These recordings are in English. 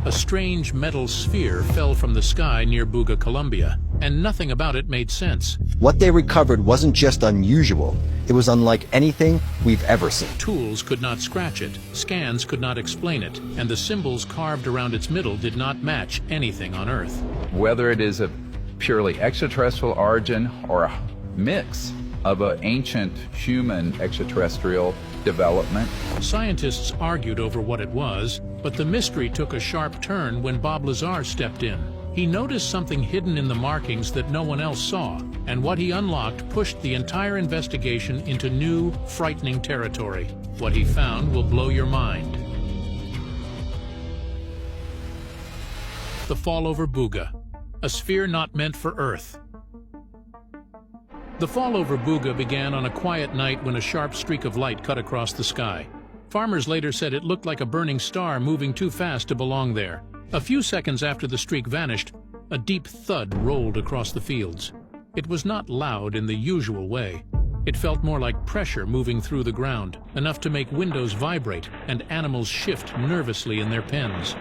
A strange metal sphere fell from the sky near Buga, Colombia, and nothing about it made sense. What they recovered wasn't just unusual, it was unlike anything we've ever seen. Tools could not scratch it, scans could not explain it, and the symbols carved around its middle did not match anything on Earth. Whether it is of purely extraterrestrial origin or a mix of an ancient human extraterrestrial development. Scientists argued over what it was, but the mystery took a sharp turn when Bob Lazar stepped in. He noticed something hidden in the markings that no one else saw, and what he unlocked pushed the entire investigation into new, frightening territory. What he found will blow your mind. The fall over Buga, a sphere not meant for Earth. The fall over Buga began on a quiet night when a sharp streak of light cut across the sky. Farmers later said it looked like a burning star moving too fast to belong there. A few seconds after the streak vanished, a deep thud rolled across the fields. It was not loud in the usual way. It felt more like pressure moving through the ground, enough to make windows vibrate and animals shift nervously in their pens.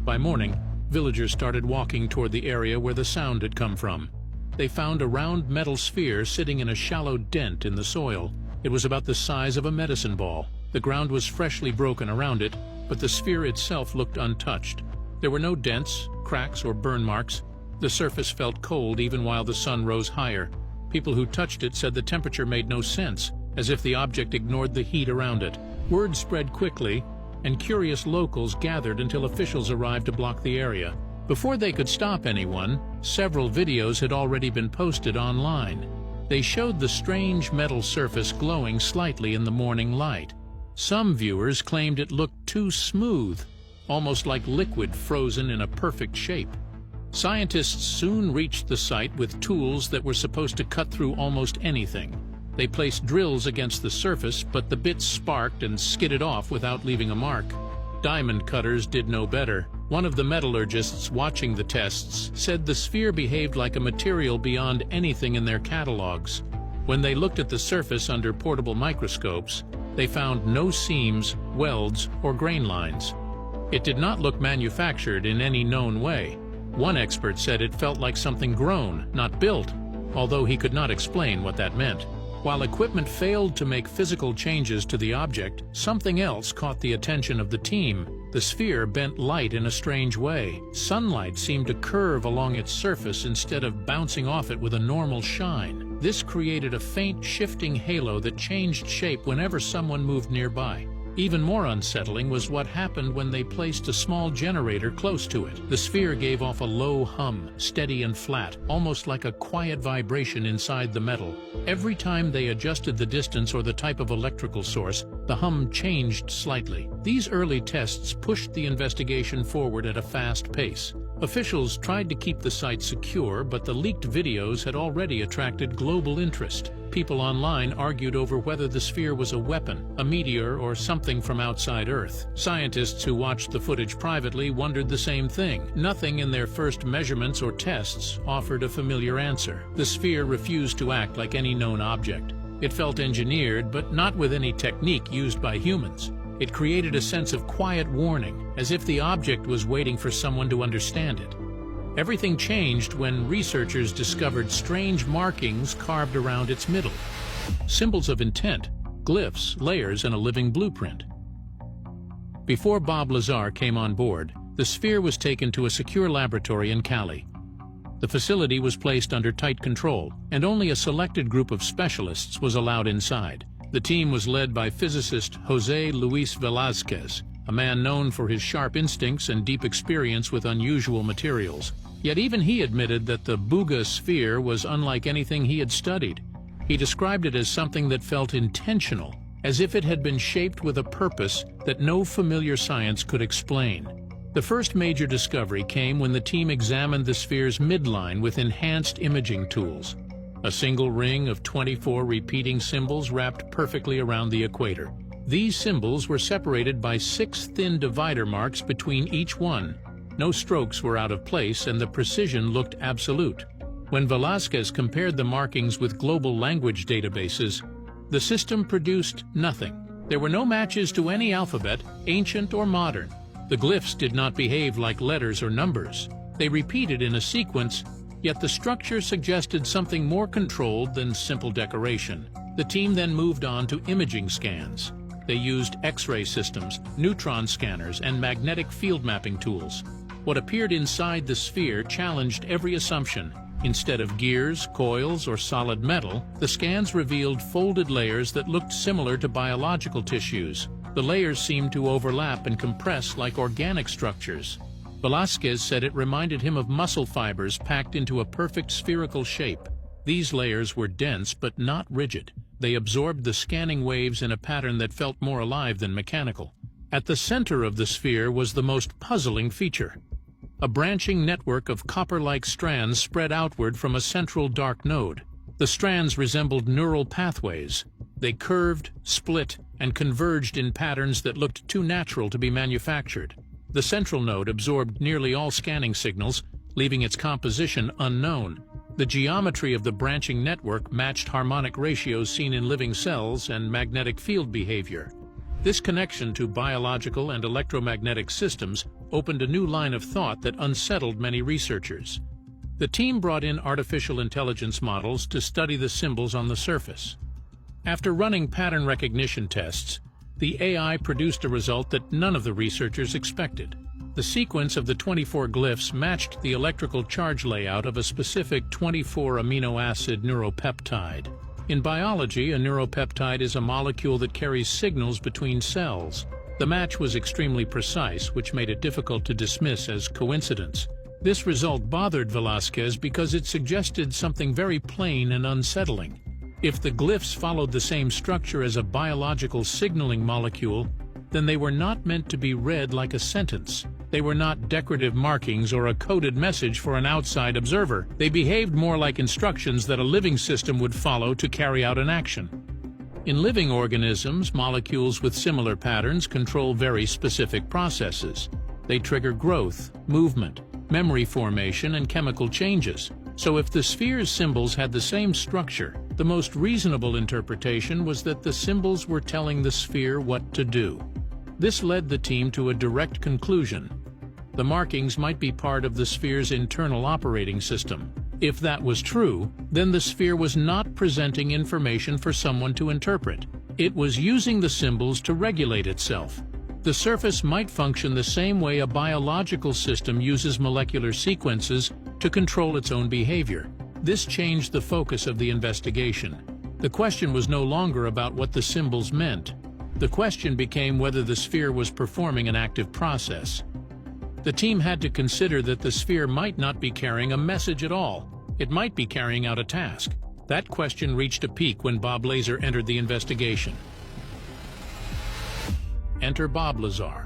By morning, villagers started walking toward the area where the sound had come from. They found a round metal sphere sitting in a shallow dent in the soil. It was about the size of a medicine ball. The ground was freshly broken around it, but the sphere itself looked untouched. There were no dents, cracks, or burn marks. The surface felt cold even while the sun rose higher. People who touched it said the temperature made no sense, as if the object ignored the heat around it. Word spread quickly, and curious locals gathered until officials arrived to block the area. Before they could stop anyone, several videos had already been posted online. They showed the strange metal surface glowing slightly in the morning light. Some viewers claimed it looked too smooth, almost like liquid frozen in a perfect shape. Scientists soon reached the site with tools that were supposed to cut through almost anything. They placed drills against the surface, but the bits sparked and skidded off without leaving a mark. Diamond cutters did no better. One of the metallurgists watching the tests said the sphere behaved like a material beyond anything in their catalogs. When they looked at the surface under portable microscopes, they found no seams, welds, or grain lines. It did not look manufactured in any known way. One expert said it felt like something grown, not built, although he could not explain what that meant. While equipment failed to make physical changes to the object, something else caught the attention of the team. The sphere bent light in a strange way. Sunlight seemed to curve along its surface instead of bouncing off it with a normal shine. This created a faint, shifting halo that changed shape whenever someone moved nearby. Even more unsettling was what happened when they placed a small generator close to it. The sphere gave off a low hum, steady and flat, almost like a quiet vibration inside the metal. Every time they adjusted the distance or the type of electrical source, the hum changed slightly. These early tests pushed the investigation forward at a fast pace. Officials tried to keep the site secure, but the leaked videos had already attracted global interest. People online argued over whether the sphere was a weapon, a meteor, or something from outside Earth. Scientists who watched the footage privately wondered the same thing. Nothing in their first measurements or tests offered a familiar answer. The sphere refused to act like any known object. It felt engineered, but not with any technique used by humans. It created a sense of quiet warning, as if the object was waiting for someone to understand it. Everything changed when researchers discovered strange markings carved around its middle. Symbols of intent, glyphs, layers, and a living blueprint. Before Bob Lazar came on board, the sphere was taken to a secure laboratory in Cali. The facility was placed under tight control, and only a selected group of specialists was allowed inside. The team was led by physicist José Luis Velázquez, a man known for his sharp instincts and deep experience with unusual materials. Yet even he admitted that the Buga sphere was unlike anything he had studied. He described it as something that felt intentional, as if it had been shaped with a purpose that no familiar science could explain. The first major discovery came when the team examined the sphere's midline with enhanced imaging tools. A single ring of 24 repeating symbols wrapped perfectly around the equator. These symbols were separated by 6 thin divider marks between each one. No strokes were out of place, and the precision looked absolute. When Velázquez compared the markings with global language databases, the system produced nothing. There were no matches to any alphabet, ancient or modern. The glyphs did not behave like letters or numbers. They repeated in a sequence, yet the structure suggested something more controlled than simple decoration. The team then moved on to imaging scans. They used X-ray systems, neutron scanners, and magnetic field mapping tools. What appeared inside the sphere challenged every assumption. Instead of gears, coils, or solid metal, the scans revealed folded layers that looked similar to biological tissues. The layers seemed to overlap and compress like organic structures. Velasquez said it reminded him of muscle fibers packed into a perfect spherical shape. These layers were dense but not rigid. They absorbed the scanning waves in a pattern that felt more alive than mechanical. At the center of the sphere was the most puzzling feature. A branching network of copper-like strands spread outward from a central dark node. The strands resembled neural pathways. They curved, split, and converged in patterns that looked too natural to be manufactured. The central node absorbed nearly all scanning signals, leaving its composition unknown. The geometry of the branching network matched harmonic ratios seen in living cells and magnetic field behavior. This connection to biological and electromagnetic systems opened a new line of thought that unsettled many researchers. The team brought in artificial intelligence models to study the symbols on the surface. After running pattern recognition tests, the AI produced a result that none of the researchers expected. The sequence of the 24 glyphs matched the electrical charge layout of a specific 24 amino acid neuropeptide. In biology, a neuropeptide is a molecule that carries signals between cells. The match was extremely precise, which made it difficult to dismiss as coincidence. This result bothered Velasquez because it suggested something very plain and unsettling. If the glyphs followed the same structure as a biological signaling molecule, then they were not meant to be read like a sentence. They were not decorative markings or a coded message for an outside observer. They behaved more like instructions that a living system would follow to carry out an action. In living organisms, molecules with similar patterns control very specific processes. They trigger growth, movement, memory formation, and chemical changes. So if the sphere's symbols had the same structure, the most reasonable interpretation was that the symbols were telling the sphere what to do. This led the team to a direct conclusion. The markings might be part of the sphere's internal operating system. If that was true, then the sphere was not presenting information for someone to interpret. It was using the symbols to regulate itself. The surface might function the same way a biological system uses molecular sequences to control its own behavior. This changed the focus of the investigation. The question was no longer about what the symbols meant. The question became whether the sphere was performing an active process. The team had to consider that the sphere might not be carrying a message at all. It might be carrying out a task. That question reached a peak when Bob Lazar entered the investigation. Enter Bob Lazar.